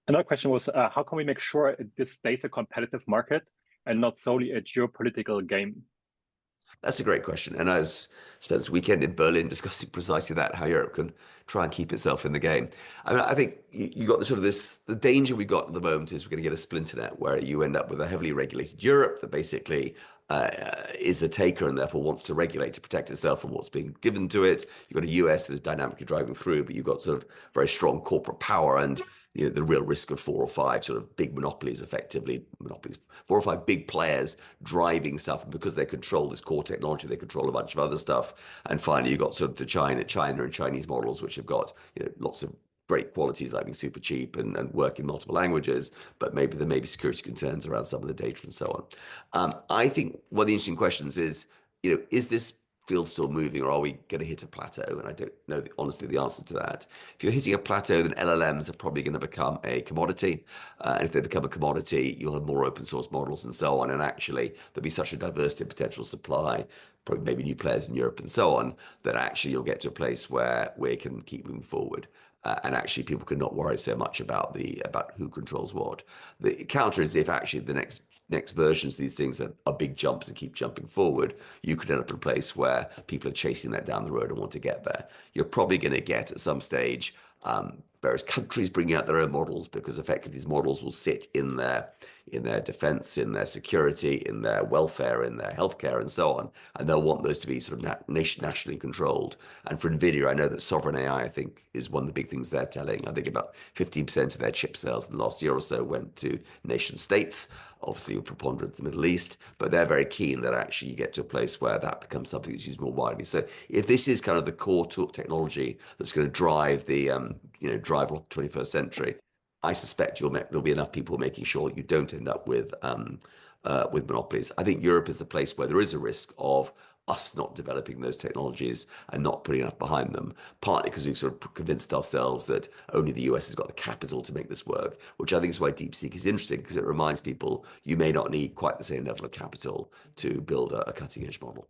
Another question was, how can we make sure this stays a competitive market and not solely a geopolitical game? That's a great question. And I spent this weekend in Berlin discussing precisely that, how Europe can try and keep itself in the game. I mean, I think you got the sort of this, the danger we got at the moment is we're going to get a splinternet where you end up with a heavily regulated Europe that basically is a taker and therefore wants to regulate to protect itself from what's being given to it. You've got a US that is dynamically driving through, but you've got sort of very strong corporate power and the real risk of four or five sort of big monopolies, effectively monopolies, four or five big players driving stuff, and because they control this core technology, they control a bunch of other stuff. And finally, you've got sort of the China and Chinese models, which have got lots of great qualities like being super cheap and work in multiple languages, but maybe there may be security concerns around some of the data and so on. I think one of the interesting questions is, is this field still moving, or are we going to hit a plateau? And I don't know, honestly, the answer to that. If you're hitting a plateau, then LLMs are probably going to become a commodity. And if they become a commodity, you'll have more open source models and so on. And actually, there'll be such a diversity of potential supply, probably maybe new players in Europe and so on, that actually you'll get to a place where we can keep moving forward. And actually, people can not worry so much about who controls what. The counter is if actually the next versions of these things are big jumps and keep jumping forward, you could end up in a place where people are chasing that down the road and want to get there. You're probably going to get at some stage various countries bringing out their own models, because effectively these models will sit in their defense, in their security, in their welfare, in their healthcare, and so on. And they'll want those to be sort of nationally controlled. And for Nvidia, I know that sovereign AI, I think, is one of the big things they're telling. I think about 15% of their chip sales in the last year or so went to nation states, obviously with preponderance in the Middle East, but they're very keen that actually you get to a place where that becomes something that's used more widely. So if this is kind of the core tool technology that's going to drive the drive the 21st century, I suspect there'll be enough people making sure you don't end up with monopolies. I think Europe is a place where there is a risk of us not developing those technologies and not putting enough behind them, partly because we've sort of convinced ourselves that only the US has got the capital to make this work, which I think is why DeepSeek is interesting, because it reminds people you may not need quite the same level of capital to build a cutting edge model.